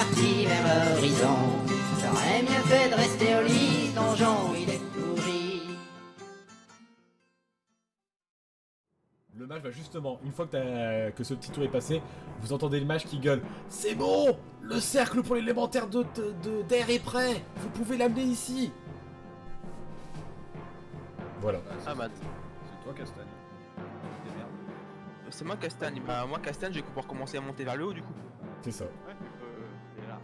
parti vers l'horizon. J'aurais mieux fait de rester au lit, ce donjon il est pourri. Le mage va justement, une fois que ce petit tour est passé, vous entendez le mage qui gueule. C'est bon, le cercle pour l'élémentaire d'air est prêt. Vous pouvez l'amener ici. Voilà. Ah bah, C'est toi, Castagne. Des merdes. c'est moi Castagne. Bah moi Castagne, je vais pouvoir commencer à monter vers le haut du coup. C'est ça. Ouais, il est là.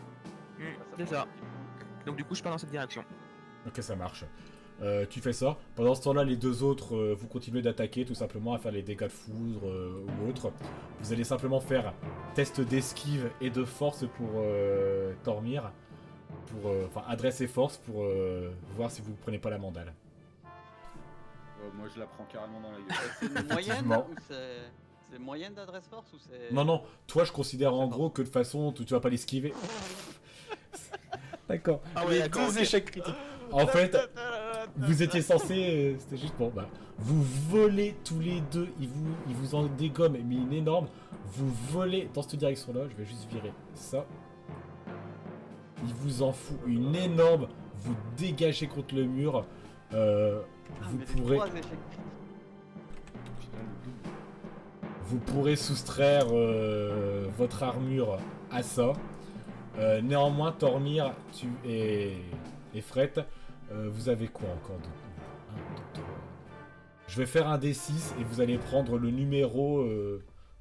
C'est ça. Donc du coup je pars dans cette direction. Ok, ça marche. Tu fais ça. Pendant ce temps-là, les deux autres, vous continuez d'attaquer tout simplement, à faire les dégâts de foudre ou autre. Vous allez simplement faire test d'esquive et de force pour Tormir. Enfin, adresse et force pour voir si vous prenez pas la mandale. Moi, je la prends carrément dans la gueule. C'est une moyenne Effectivement. ou c'est moyenne d'adresse force ou c'est... Non, non, toi je considère en gros que de toute façon, tu vas pas l'esquiver. D'accord. Ah ouais, Les d'accord, deux ok. échecs critiques. En fait, vous étiez censé, c'était juste bon, bah, vous volez tous les deux, il vous en dégomme, mais une énorme. Vous volez dans cette direction-là, je vais juste virer ça. Il vous en fout une énorme, vous dégagez contre le mur. Vous Mais pourrez, 3 échecs critiques. Putain, le double. vous pourrez soustraire votre armure à ça. Néanmoins, Tormir et Fret, vous avez quoi encore de 1, 2, 3. Je vais faire un D6 et vous allez prendre le numéro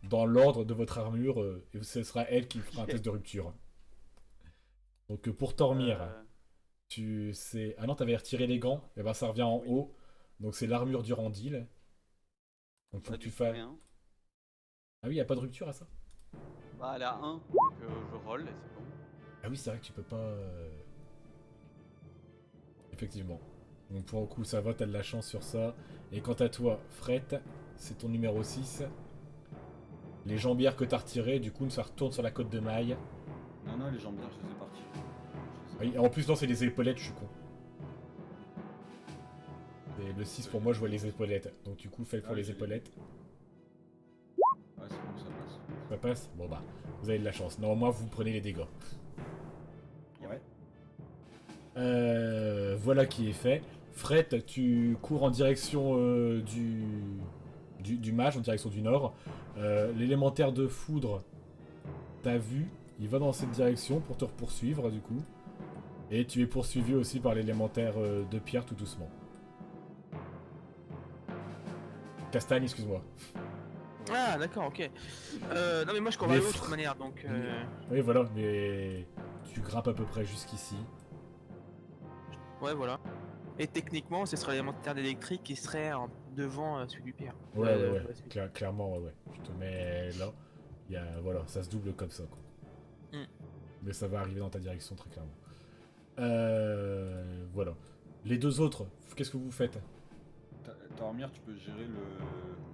dans l'ordre de votre armure et ce sera elle qui fera un test de rupture. Donc pour Tormir, tu sais... Ah non, t'avais retiré les gants, et ben ça revient en Oui. haut. Donc c'est l'armure du Randil. Donc faut que tu fasses... Rien. Ah oui, y a pas de rupture à ça? Bah elle a 1, donc je roll et c'est bon. Ah oui, c'est vrai que tu peux pas... Effectivement. Donc pour le coup, ça va, t'as de la chance sur ça. Et quant à toi, Fret, c'est ton numéro 6. Les jambières que t'as retirées, du coup, ça retourne sur la côte de maille. Non, non, les jambières, je les ai partis. Oui, en plus, non, c'est les épaulettes, je suis con. Et le 6, pour moi, je vois les épaulettes. Donc du coup, fais pour Ah, les j'ai les- épaulettes. Ouais, c'est bon, ça passe. Ça passe? Bon bah, vous avez de la chance. Non, moi, vous prenez les dégâts. Ouais. Voilà qui est fait. Fret, tu cours en direction du mage, en direction du nord. L'élémentaire de foudre t'a vu. Il va dans cette direction pour te poursuivre du coup. Et tu es poursuivi aussi par l'élémentaire de pierre tout doucement. Castagne, excuse-moi. Ah d'accord, ok. Non mais moi je cours vers le haut de toute manière donc... Oui, voilà, mais tu grimpes à peu près jusqu'ici. Ouais voilà. Et techniquement ce serait l'élémentaire d'électrique qui serait devant celui du pierre. Ouais, ouais, la ouais. suite. Clairement, ouais, ouais. Je te mets là. Il y a, voilà, ça se double comme ça, quoi. Mm. Mais ça va arriver dans ta direction, très clairement. Voilà. Les deux autres, qu'est-ce que vous faites? Tormir, tu peux gérer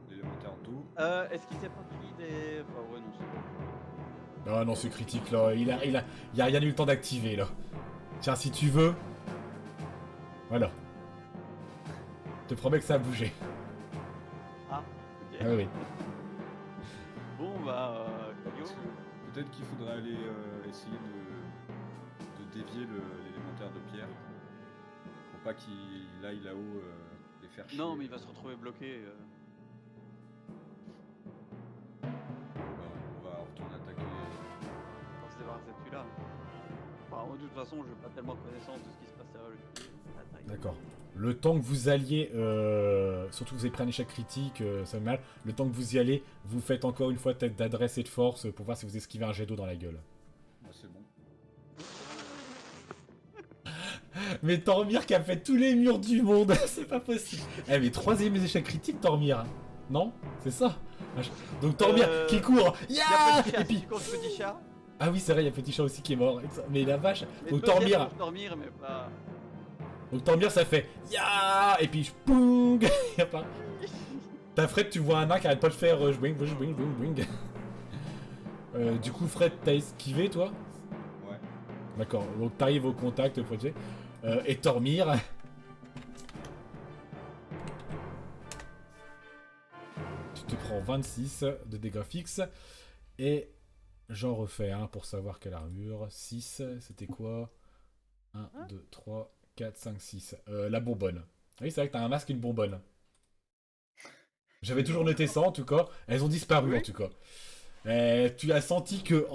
l'élémentaire d'eau. Est-ce qu'il s'est pas pris des... Enfin ouais non c'est... Ah non, c'est critique, là. Il a rien eu le temps d'activer, là. Tiens, si tu veux... Voilà. Je te promets que ça a bougé. Ah, ok. Ah oui. Bon bah... Yo. Peut-être qu'il faudrait aller essayer de dévier l'élémentaire de pierre. Pour pas qu'il aille là-haut les faire chier. Non mais il va se retrouver bloqué. On va retourner attaquer. Pour se débarrasser de celui-là. Enfin, de toute façon, je n'ai pas tellement connaissance de ce qui se passe à la taille. D'accord. Le temps que vous alliez, surtout que vous avez pris un échec critique, ça fait mal. Le temps que vous y allez, vous faites encore une fois tête d'adresse et de force pour voir si vous esquivez un jet d'eau dans la gueule. Bah, c'est bon. Mais Tormir qui a fait tous les murs du monde, c'est pas possible. Eh mais troisième échec critique Tormir, non? C'est ça. Donc Tormir qui court, Il y ya a petit chat, et puis si tu comptes petit chat. ah oui c'est vrai, il y a Petit Chat aussi qui est mort. Mais la vache. Mais Donc deuxième Tormir, pour Tormir, mais pas... donc Tormir ça fait ya et puis poung. Y a pas. T'as Fred, tu vois un nain qui arrête pas de faire jouing, jouing, jouing, jouing. Du coup Fred, t'as esquivé toi? Ouais. D'accord, donc t'arrives au contact pour dire. Et Tormir. Tu te prends 26 de dégâts fixes. Et J'en refais un pour savoir quelle armure. 6, c'était quoi 1, 2, 3, 4, 5, 6. La bonbonne. Oui, c'est vrai que t'as un masque et une bonbonne. J'avais toujours noté ça en tout cas. Elles ont disparu Oui. en tout cas. Tu as senti que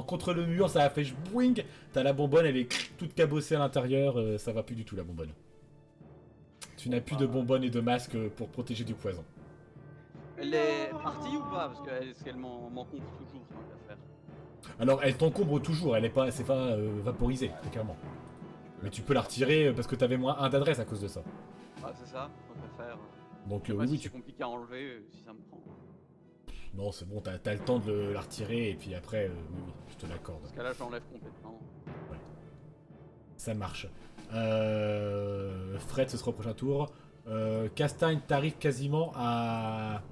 contre le mur, ça a fait boing. T'as la bonbonne, elle est toute cabossée à l'intérieur. Ça va plus du tout la bonbonne. Tu n'as plus de bonbonne et de masque pour protéger du poison. Elle est partie ou pas? Parce qu'elle m'encombre toujours, tant qu'à faire. Alors elle t'encombre toujours, elle est pas, c'est pas vaporisée, très clairement. Mais tu peux la retirer parce que t'avais moins 1 d'adresse à cause de ça. Ah, c'est ça, tant qu'à faire. Donc Je sais pas oui, si oui, c'est compliqué à enlever, si ça me prend. non, c'est bon, t'as le temps de la retirer et puis après, oui, oui, je te l'accorde. Parce que là, j'enlève complètement. Ça marche. Fred, ce sera au prochain tour. Castagne, t'arrives quasiment à...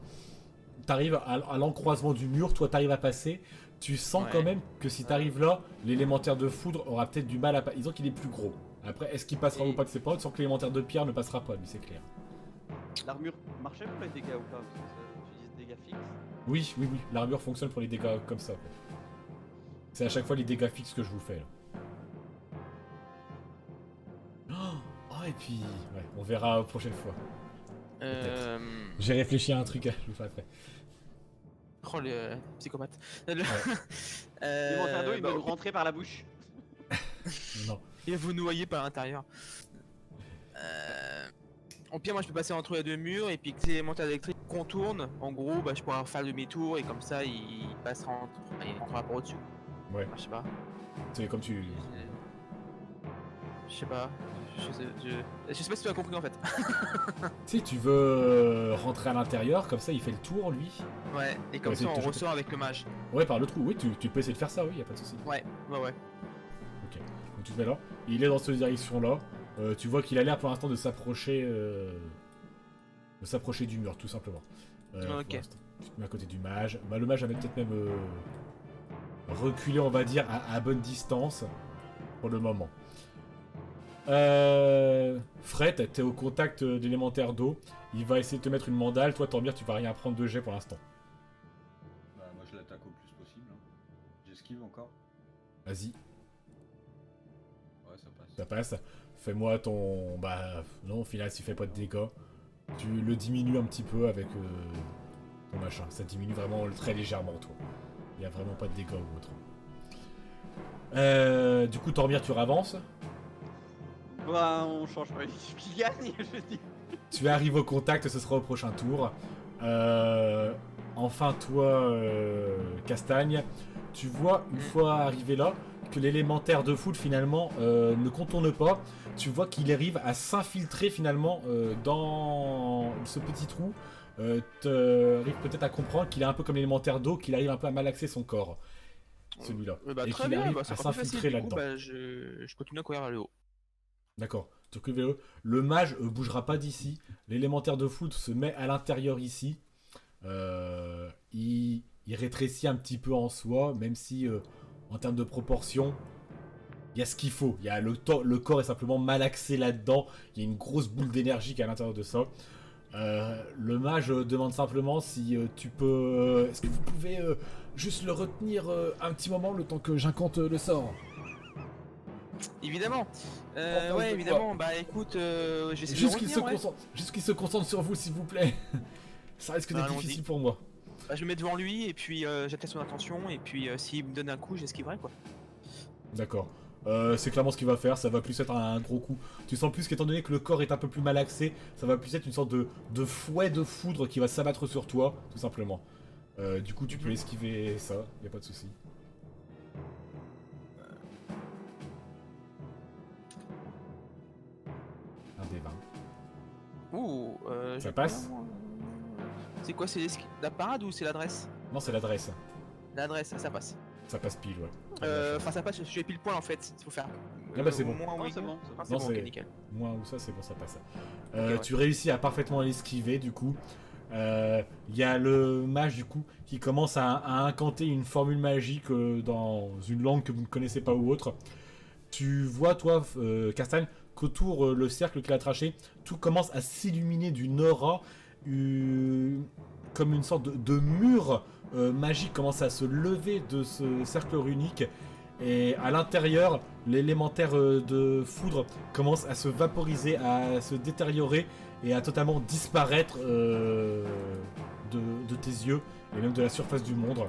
T'arrives à l'encroisement du mur, toi t'arrives à passer. Tu sens Ouais. quand même que si t'arrives là, l'élémentaire de foudre aura peut-être du mal à passer. Disons qu'il est plus gros. Après, est-ce qu'il passera Et- ou pas que c'est pas? Tu sens que l'élémentaire de pierre ne passera pas, lui, c'est clair. L'armure marchait pour les dégâts ou pas? Parce que tu dis dégâts fixes. Oui, oui, oui, l'armure fonctionne pour les dégâts comme ça. Quoi. C'est à chaque fois les dégâts fixes que je vous fais. Là. Oh, et puis, ouais, on verra la prochaine fois. J'ai réfléchi à un truc, je le ferai après. Oh, le psychopathe. Le- L'élémentaire d'eau, il bah, me le rentrer par la bouche. Non. il va vous noyer par l'intérieur. Au pire, moi je peux passer entre les deux murs et puis que l'élémentaire électrique contourne. En gros, bah, je pourrais faire demi-tour et comme ça il passera il rentrera par au-dessus. Ouais, Enfin, je sais pas. c'est comme tu... Je sais pas. Je sais pas si tu as compris en fait. Si tu veux rentrer à l'intérieur, comme ça il fait le tour lui. Ouais, et comme Ouais, ça c'est on toujours- ressort avec le mage. Ouais, par le trou, oui, tu peux essayer de faire ça, oui, y a pas de souci. Ouais, ouais, ouais. Ok, donc tu te mets là, il est dans cette direction-là. Tu vois qu'il a l'air pour l'instant de s'approcher du mur, tout simplement. Pour Ok. l'instant. Tu te mets à côté du mage. Bah, le mage avait peut-être même reculé, on va dire, à bonne distance pour le moment. Fred, t'es au contact d'élémentaire d'eau. Il va essayer de te mettre une mandale. Toi, Tormir, tu vas rien prendre de jet pour l'instant. Bah, moi je l'attaque au plus possible. Hein. J'esquive encore. Vas-y, Ouais, ça passe. ça passe. Fais-moi ton... Bah, non, au final, s'il fait pas de dégâts, tu le diminues un petit peu avec ton machin. Ça diminue vraiment très légèrement, toi. Il n'y a vraiment pas de dégâts ou autre. Du coup, Tormir, tu ravances. Bah, on change pas l'équipe qui gagne, je dis. Tu arrives au contact, ce sera au prochain tour. Enfin, toi, Castagne, tu vois, une fois arrivé là, que l'élémentaire de foot, finalement, ne contourne pas. Tu vois qu'il arrive à s'infiltrer, finalement, dans ce petit trou. T'arrives peut-être à comprendre qu'il est un peu comme l'élémentaire d'eau, qu'il arrive un peu à malaxer son corps. Celui-là. Bah, Et très qu'il bien, arrive bah, c'est à pas plus facile. s'infiltrer Du coup, là-dedans. bah, je continue à courir vers le haut. D'accord. Donc le mage bougera pas d'ici. L'élémentaire de foot se met à l'intérieur ici. Il rétrécit un petit peu en soi, même si en termes de proportion, il y a ce qu'il faut. Il y a le corps est simplement malaxé là-dedans. Il y a une grosse boule d'énergie qui est à l'intérieur de ça. Le mage demande simplement si tu peux... Est-ce que vous pouvez juste le retenir un petit moment le temps que j'incante le sort? Évidemment. Enfin, Ouais, je évidemment. Bah écoute, j'essaie de Juste qu'il retenir, ouais. juste qu'il se concentre sur vous, s'il vous plaît. Ça risque d'être Allons-y. difficile pour moi. Bah, je me mets devant lui et puis j'attire son attention et puis s'il me donne un coup, j'esquiverai quoi. D'accord. C'est clairement ce qu'il va faire, ça va plus être un gros coup. Tu sens plus qu'étant donné que le corps est un peu plus malaxé, ça va plus être une sorte de fouet de foudre qui va s'abattre sur toi, tout simplement. Du coup, tu peux esquiver ça, y a pas de souci. Un des 20. Ouh, Ça j'ai passe pas, moi. C'est quoi, c'est la parade ou c'est l'adresse? Non, c'est l'adresse. L'adresse, ça passe. Ça passe pile, ouais. Enfin, ça passe, je suis pile poil en fait. Il faut faire. Ah bah, c'est bon. Moins Non, ou c'est égal. bon, c'est bon. Ah, c'est Non, bon, c'est- ok, nickel. Moins ou ça, c'est bon, ça passe. ouais. Tu réussis à parfaitement l'esquiver, du coup. Il y a le mage, du coup, qui commence à incanter une formule magique dans une langue que vous ne connaissez pas ou autre. Tu vois, toi, Castagne, qu'autour le cercle qu'il a traché, tout commence à s'illuminer d'une aura. comme une sorte de mur magique commence à se lever de ce cercle runique. Et à l'intérieur, l'élémentaire de foudre commence à se vaporiser, à se détériorer et à totalement disparaître de tes yeux et même de la surface du monde.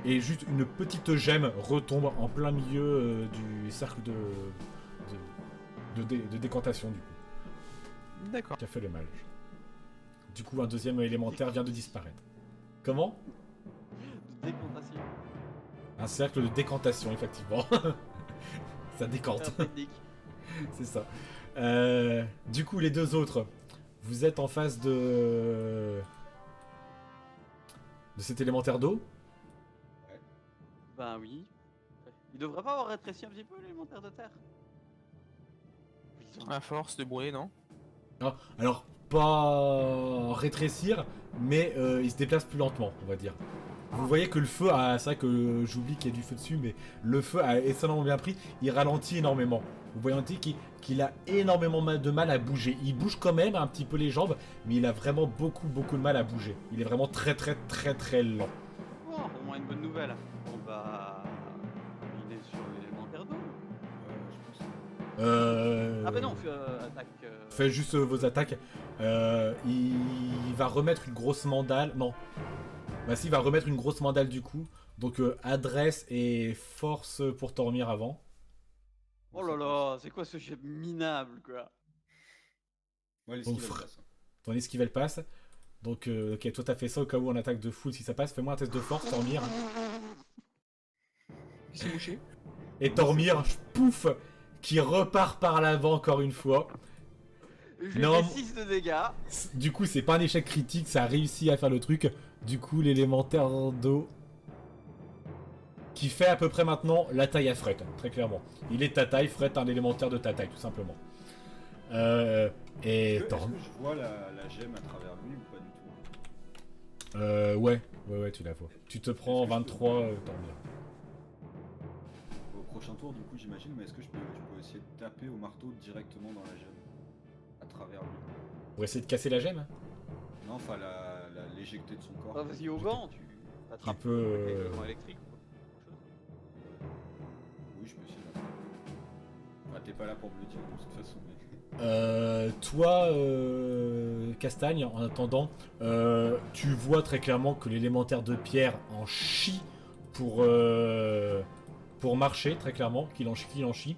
Et juste une petite gemme retombe en plein milieu du cercle de décantation du coup. D'accord. Qui a fait le mal. Du coup, un deuxième élémentaire vient de disparaître. Comment? De décantation. Un cercle de décantation, effectivement. Ça décante. Technique. C'est ça. Du coup, les deux autres, vous êtes en face de cet élémentaire d'eau. Ben oui. Il devrait pas avoir rétréci un petit peu l'élémentaire de terre. À force de brûler, non? Ah, alors, pas rétrécir, mais il se déplace plus lentement, on va dire. Vous voyez que le feu a... C'est vrai que j'oublie qu'il y a du feu dessus, mais le feu a extrêmement bien pris. Il ralentit énormément. Vous voyez qu'il a énormément de mal à bouger. Il bouge quand même un petit peu les jambes, mais il a vraiment beaucoup de mal à bouger. Il est vraiment très lent. Bon, au moins une bonne nouvelle. On va... Il est sur l'élémentaire d'eau. Je pense. Ah bah non, attaque... Faites juste vos attaques. Il va remettre une grosse mandale. Non. Bah si, il va remettre une grosse mandale du coup. Donc adresse et force pour Tormir avant. Oh là là, c'est quoi ce jet minable, quoi. Ouais, les Donc, skills passent. Ton esquive passe. Donc ok, toi t'as fait ça au cas où on attaque de full si ça passe. Fais-moi un test de force, Tormir. Il s'est mouché. Et Tormir, pouf, qui repart par l'avant encore une fois. Je Non. fais 6 de dégâts. Du coup, c'est pas un échec critique, ça a réussi à faire le truc. Du coup, l'élémentaire d'eau qui fait à peu près maintenant la taille à Fred, très clairement. Il est ta taille, Fred, un élémentaire de ta taille, tout simplement. Et Est-ce que je vois la gemme à travers lui ou pas du tout? Ouais, tu la vois. Tu te prends 23, Tormir. Au prochain tour, du coup, j'imagine, mais est-ce que je peux essayer de taper au marteau directement dans la gemme? À travers lui. Pour essayer de casser la gemme. Non, enfin, l'éjecter de son corps. Ah, vas-y au vent, tu attrapes Tu peux, avec le vent électrique. Oui, je peux essayer d'attraper. Ah, t'es pas là pour me le dire de toute façon, mais... Toi, Castagne, en attendant, tu vois très clairement que l'élémentaire de pierre en chie pour marcher, très clairement, qu'il en chie.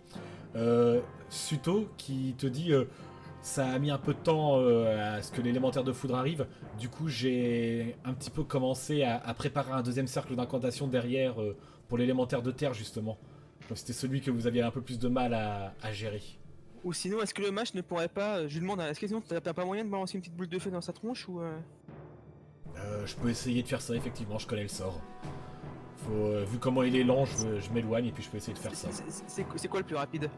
Suto qui te dit ça a mis un peu de temps à ce que l'élémentaire de foudre arrive. Du coup, j'ai un petit peu commencé à préparer un deuxième cercle d'incantation derrière pour l'élémentaire de terre, justement. Comme c'était celui que vous aviez un peu plus de mal à gérer. Ou sinon, est-ce que le match ne pourrait pas... Je lui demande, est-ce que sinon t'as pas moyen de balancer une petite boule de feu dans sa tronche ou... Je peux essayer de faire ça, effectivement, je connais le sort. Vu comment il est lent, je m'éloigne et puis je peux essayer de faire ça. C'est quoi le plus rapide?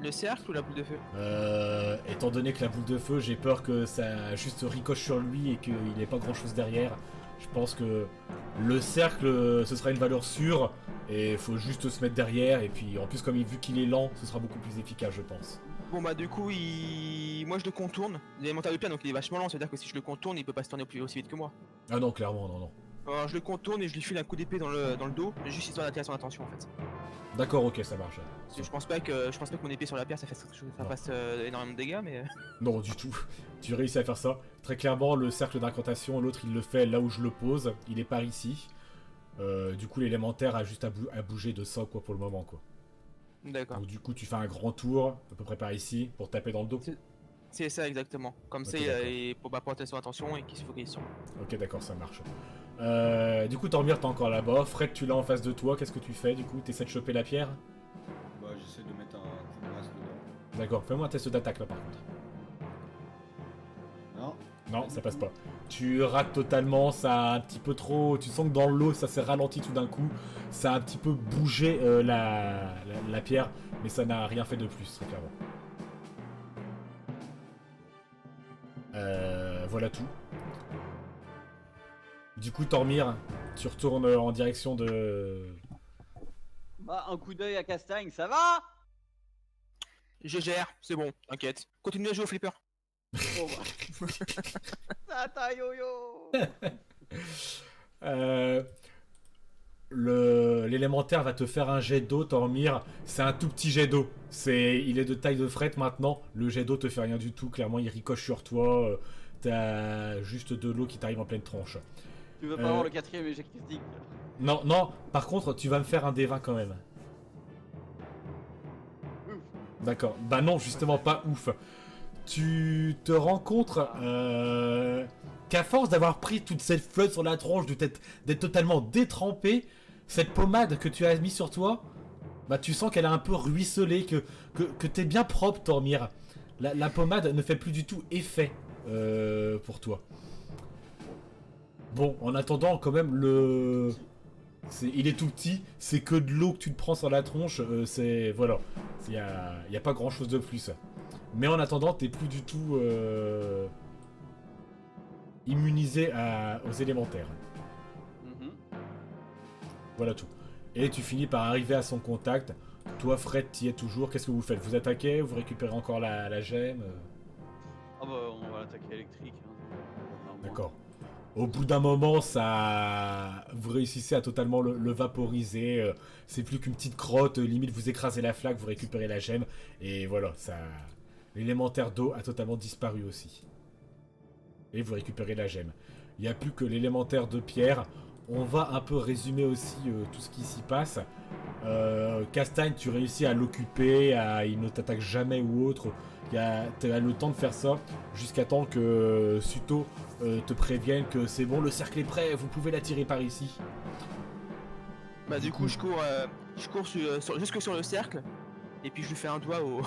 Le cercle ou la boule de feu? Étant donné que la boule de feu, j'ai peur que ça juste ricoche sur lui et qu'il n'ait pas grand chose derrière. Je pense que le cercle, ce sera une valeur sûre et il faut juste se mettre derrière. Et puis en plus, vu qu'il est lent, ce sera beaucoup plus efficace, je pense. Bon bah du coup, moi je le contourne. L'élémentaire de pierre, donc il est vachement lent, c'est-à-dire que si je le contourne, il peut pas se tourner aussi vite que moi. Ah non, clairement, non. Alors je le contourne et je lui file un coup d'épée dans le dos, juste histoire d'attirer son attention en fait. D'accord, ok, ça marche. Parce que je pense pas que mon épée sur la pierre ça fasse énormément de dégâts, mais... Non, du tout. Tu réussis à faire ça. Très clairement, le cercle d'incantation, l'autre il le fait là où je le pose. Il est par ici. Du coup, l'élémentaire a juste à bouger de ça quoi pour le moment quoi. D'accord. Donc du coup, tu fais un grand tour, à peu près par ici, pour taper dans le dos. C'est ça exactement. Comme ça, pour attirer son attention et qu'il se focalise sur moi. Ok, d'accord, ça marche. Du coup, Tormir, t'es encore là-bas. Fred, tu l'as en face de toi. Qu'est-ce que tu fais du coup? T'essaies de choper la pierre? Bah, j'essaie de mettre un coup de masse dedans. D'accord, fais-moi un test d'attaque là par contre. Non. Non, ça passe pas. Tu rates totalement, ça a un petit peu trop... Tu sens que dans l'eau, ça s'est ralenti tout d'un coup. Ça a un petit peu bougé la pierre, mais ça n'a rien fait de plus, très clairement. Voilà tout. Du coup, Tormir, tu retournes en direction de... Bah, un coup d'œil à Castagne, ça va? Je gère, c'est bon, t'inquiète. Continue à jouer au flipper. Bon, bah. Tata yo-yo. Euh, L'élémentaire va te faire un jet d'eau, Tormir. C'est un tout petit jet d'eau. Il est de taille de fret maintenant. Le jet d'eau te fait rien du tout. Clairement, il ricoche sur toi. T'as juste de l'eau qui t'arrive en pleine tronche. Tu veux pas avoir le 4ème échec critique? Non, non. Par contre, tu vas me faire un D20 quand même. Ouf. D'accord. Bah non, justement pas ouf. Tu te rends compte qu'à force d'avoir pris toute cette flotte sur la tronche, d'être totalement détrempé, cette pommade que tu as mis sur toi, bah tu sens qu'elle a un peu ruisselé, que t'es bien propre, Tormir. La pommade ne fait plus du tout effet pour toi. Bon, en attendant, quand même, il est tout petit, c'est que de l'eau que tu te prends sur la tronche, c'est... Voilà. Il y a pas grand chose de plus. Mais en attendant, t'es plus du tout immunisé aux élémentaires. Mhm. Voilà tout. Et tu finis par arriver à son contact. Toi, Fred, t'y es toujours. Qu'est-ce que vous faites? Vous attaquez? Vous récupérez encore la gemme? Ah bah on va l'attaquer électrique. Hein. Enfin, D'accord. Au bout d'un moment, vous réussissez à totalement le vaporiser. C'est plus qu'une petite crotte. Limite, vous écrasez la flaque, vous récupérez la gemme. Et voilà, l'élémentaire d'eau a totalement disparu aussi. Et vous récupérez la gemme. Il n'y a plus que l'élémentaire de pierre. On va un peu résumer aussi tout ce qui s'y passe. Castagne, tu réussis à l'occuper, il ne t'attaque jamais ou autre. Tu as le temps de faire ça jusqu'à temps que Suto te prévienne que c'est bon, le cercle est prêt, vous pouvez l'attirer par ici. Bah du coup je cours jusque sur le cercle et puis je lui fais un doigt au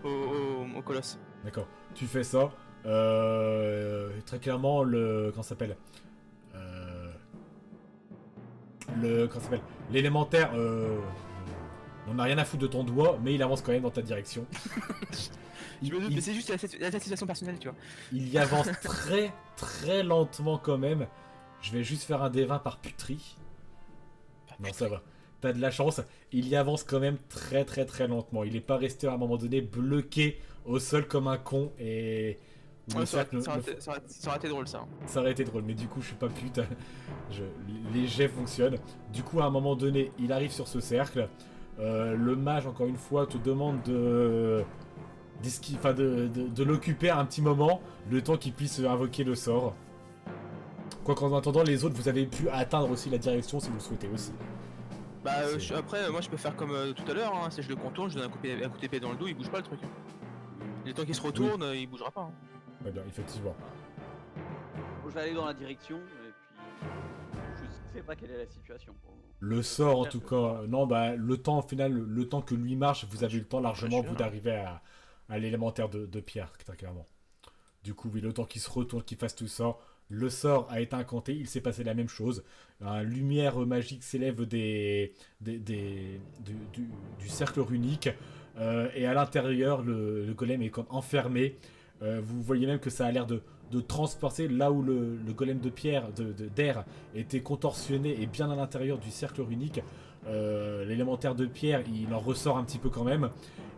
au colosse. D'accord, tu fais ça. Très clairement, comment ça s'appelle comment ça s'appelle l'élémentaire n'en a rien à foutre de ton doigt, mais il avance quand même dans ta direction. Je me doute, mais c'est juste la satisfaction personnelle, tu vois. Il y avance très très lentement quand même. Je vais juste faire un D20 par puterie. Non, ça va. T'as de la chance. Il y avance quand même très très très lentement. Il est pas resté à un moment donné bloqué au sol comme un con et... Ouais, ça aurait été drôle ça. Ça aurait été drôle, mais du coup je suis pas pute. Les jets fonctionnent. Du coup à un moment donné, il arrive sur ce cercle. Le mage encore une fois te demande de l'occuper un petit moment, le temps qu'il puisse invoquer le sort. Quoi qu'en attendant, les autres, vous avez pu atteindre aussi la direction si vous le souhaitez aussi. Bah après, moi je peux faire comme tout à l'heure, hein. Si je le contourne, je donne un coup d'épée dans le dos, il bouge pas le truc. Le temps qu'il se retourne, il bougera pas. Hein. Ouais, bien, effectivement. Bon, je vais aller dans la direction et puis je sais pas quelle est la situation. Pour le moment. Le sort en tout cas, non bah le temps au final, le temps que lui marche, vous avez eu le temps largement je suis vous là. d'arriver à l'élémentaire de pierre, très clairement. Du coup, oui, le temps qu'il se retourne, qu'il fasse tout ça, le sort a été incanté, il s'est passé la même chose. Une lumière magique s'élève du cercle runique, et à l'intérieur, le golem est comme enfermé. Vous voyez même que ça a l'air de transporter là où le golem de pierre, d'air, était contorsionné et bien à l'intérieur du cercle runique. L'élémentaire de pierre, il en ressort un petit peu quand même.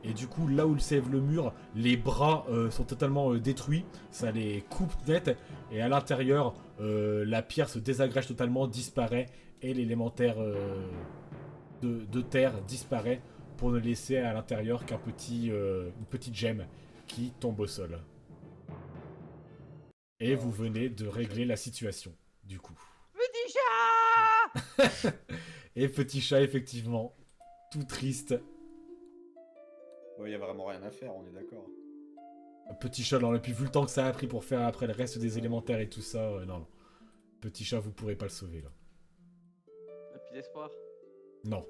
Et du coup, là où il s'élève le mur, les bras sont totalement détruits. Ça les coupe net. Et à l'intérieur, la pierre se désagrège totalement, disparaît. Et l'élémentaire de terre disparaît pour ne laisser à l'intérieur qu'une petite gemme qui tombe au sol. Et vous venez de régler la situation, du coup. Petit chat. Et petit chat, effectivement, tout triste. Ouais, y a vraiment rien à faire, on est d'accord. Petit chat, non, et puis vu le temps que ça a pris pour faire après le reste des élémentaires et tout ça, non. Petit chat, vous pourrez pas le sauver, là. Un petit espoir. Non.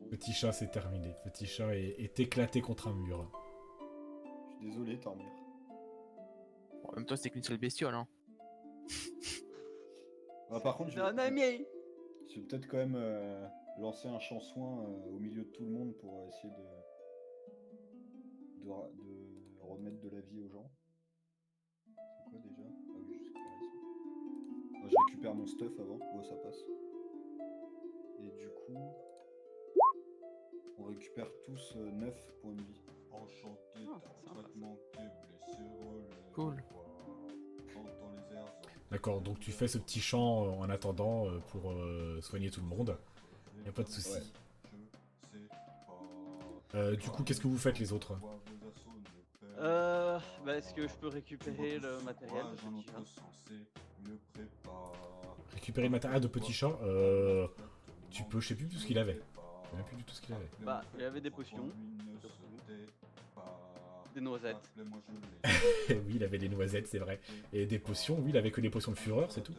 Petit chat, c'est terminé. Petit chat est éclaté contre un mur. Je suis désolé, Tormir. Bon, en même temps, c'était qu'une seule bestiole, hein. Ah, par contre, C'est un ami. je vais peut-être quand même lancer un chant soin au milieu de tout le monde pour essayer de remettre de la vie aux gens. C'est quoi déjà? Ah oui, juste charisme. Je récupère mon stuff avant. Oh, ça passe. Et du coup, on récupère tous 9 points de vie. Enchanté, Ah, t'as sympa, complètement blessé, Cool. Dans les airs. D'accord, donc tu fais ce petit chant en attendant pour soigner tout le monde. Y a pas de souci. Ouais. Je sais pas. Du coup, qu'est-ce que vous faites les autres? Bah, est-ce que je peux récupérer le matériel de petit chat? Récupérer le matériel de petit chat tu peux, je sais plus ce qu'il avait. Je sais même plus du tout ce qu'il avait. Bah, il y avait des potions, des noisettes. Oui, il avait des noisettes, c'est vrai. Et des potions, oui, il avait que des potions de fureur, c'est tout.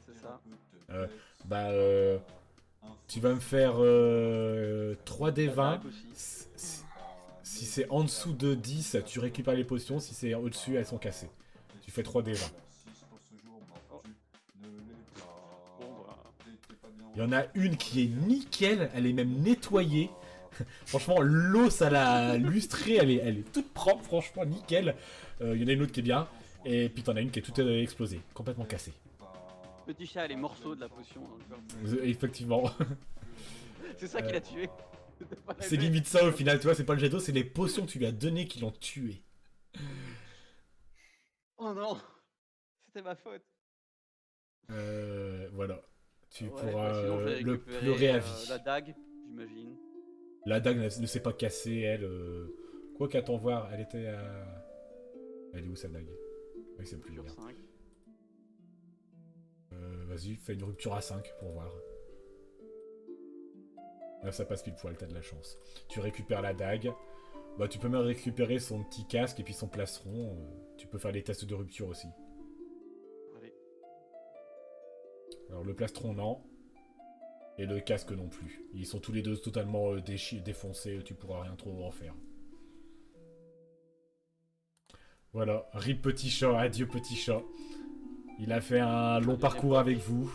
C'est ça. Tu vas me faire 3D20. La dague aussi. Si c'est en dessous de 10, tu récupères les potions. Si c'est au-dessus, elles sont cassées. Tu fais 3D20. Bon, bah. Il y en a une qui est nickel, elle est même nettoyée. Franchement, l'eau, ça l'a lustrée, elle est toute propre, franchement, nickel. Il y en a une autre qui est bien. Et puis t'en as une qui est toute explosée, complètement cassée. Petit chat a les morceaux de la potion dans le corps. Effectivement. C'est ça qui l'a tué. C'était pas la C'est bête. limite ça au final, tu vois, c'est pas le jet d'eau, c'est les potions que tu lui as données qui l'ont tué. Oh non! C'était ma faute. Voilà. Tu Ouais, pourras bah sinon, je vais le récupérer, pleurer à vie. la dague, j'imagine. La dague ne s'est pas cassée, elle. Quoi qu'à t'en voir, elle était à. Elle est où sa dague? Oui, c'est plus Sur bien. 5. Vas-y, fais une rupture à 5 pour voir. Là, ça passe pile poil, t'as de la chance. Tu récupères la dague. Bah, tu peux même récupérer son petit casque et puis son plastron. Tu peux faire les tests de rupture aussi. Allez. Alors, le plastron, non. Et le casque non plus. Ils sont tous les deux totalement défoncés, tu pourras rien trop en faire. Voilà, rip petit chat, adieu petit chat. Il a fait un long parcours avec vous.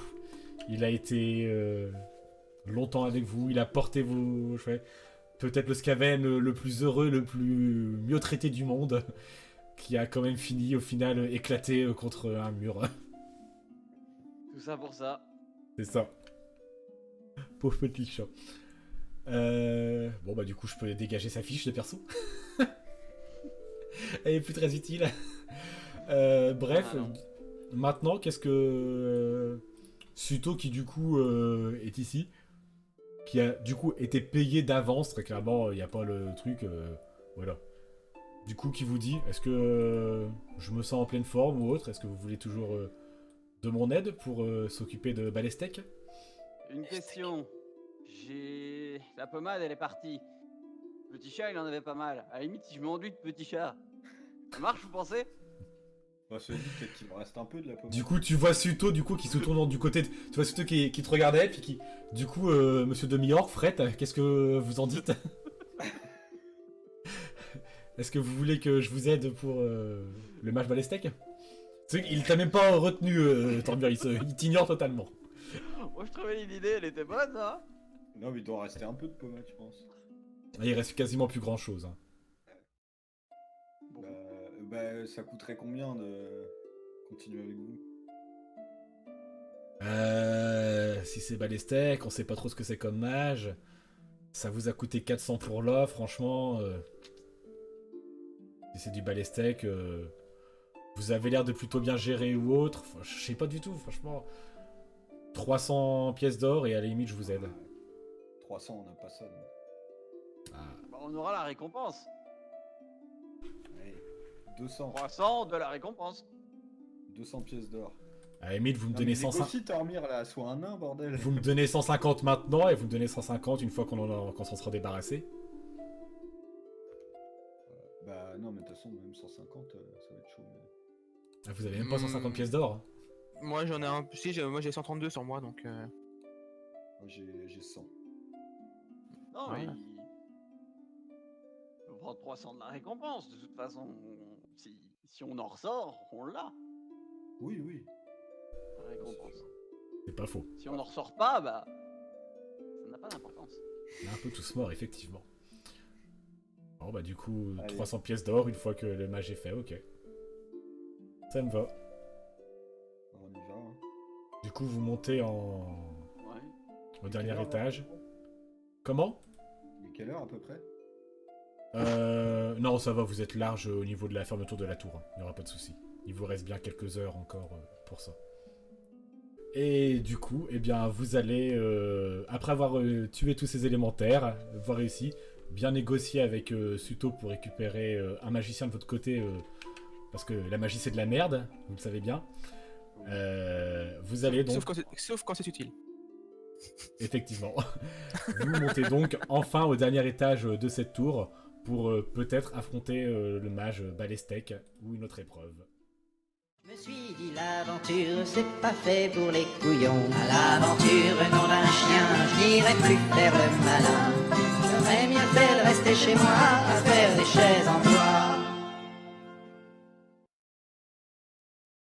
Il a été longtemps avec vous. Il a porté vos... Peut-être le Skaven le plus heureux, le plus mieux traité du monde. Qui a quand même fini au final éclaté contre un mur. Tout ça pour ça. C'est ça. Pauvre petit chat. Bon bah du coup je peux dégager sa fiche de perso. Elle est plus très utile. Bref, Ah, non. maintenant qu'est-ce que Suto qui du coup est ici, qui a du coup été payé d'avance, très clairement il n'y a pas le truc, voilà. Du coup qui vous dit, est-ce que je me sens en pleine forme ou autre? Est-ce que vous voulez toujours de mon aide pour s'occuper de Balestec? Une question. J'ai... La pommade, elle est partie. Petit chat, il en avait pas mal. À la limite, si je m'enduis de petit chat, ça marche, vous pensez? On se dit peut-être qu'il me reste un peu de la pomme. Du coup, tu vois Suto du coup qui se tourne du côté. Tu vois Suto qui te regardait, puis qui. Du coup, monsieur Demi-Orc, Fred, qu'est-ce que vous en dites? Est-ce que vous voulez que je vous aide pour le match Balestec? Il t'a même pas retenu, Torbjörn, il t'ignore totalement. Moi, je trouvais l'idée, elle était bonne, hein. Non, mais il doit rester un peu de pommade, je pense. Il reste quasiment plus grand chose. Hein. Bon. Bah, ça coûterait combien de continuer avec vous? Si c'est Balestec, on sait pas trop ce que c'est comme mage. Ça vous a coûté 400 pour l'offre, franchement. Si c'est du Balestec, vous avez l'air de plutôt bien gérer ou autre. Enfin, je sais pas du tout, franchement. 300 pièces d'or et à la limite, je vous aide. 300, on n'a pas ça. Donc. Ah, Bah, on aura la récompense. Allez, 200. 300 de la récompense. 200 pièces d'or. à la limite, vous me Non, donnez mais 150. négocie, Tormir, là, sois un nain, bordel. Vous me donnez 150 maintenant et vous me donnez 150 une fois qu'on s'en sera débarrassé. Bah non, mais de toute façon, même 150, ça va être chaud. Mais... Ah, vous avez même pas 150 pièces d'or. Hein. Moi j'en ai un. Si, moi j'ai 132 sur moi donc. Moi, j'ai 100. Non, Ouais. il faut prendre 300 de la récompense. De toute façon, si on en ressort, on l'a, Oui, oui. la récompense. C'est pas faux. Si on n'en ressort pas, bah, ça n'a pas d'importance. On est un peu tous morts, effectivement. Bon, bah, du coup, Allez. 300 pièces d'or une fois que le mage est fait, ok. Ça me va. On y va. Hein. Du coup, vous montez Ouais. au dernier Quelle heure, étage. là Comment? Il est quelle heure à peu près? Non, ça va, vous êtes large au niveau de la fermeture de la tour. Il n'y aura pas de souci. Il vous reste bien quelques heures encore pour ça. Et du coup, eh bien, vous allez, après avoir tué tous ces élémentaires, avoir réussi, bien négocier avec Suto pour récupérer un magicien de votre côté, parce que la magie c'est de la merde, vous le savez bien. Vous allez donc... Sauf quand c'est utile. Effectivement. Vous montez donc enfin au dernier étage de cette tour pour peut-être affronter le mage Balestek ou une autre épreuve. Je me suis dit l'aventure c'est pas fait pour les couillons. À l'aventure nom d'un chien, je n'irai plus faire le malin. J'aurais mieux fait de rester chez moi à faire des chaises en bois.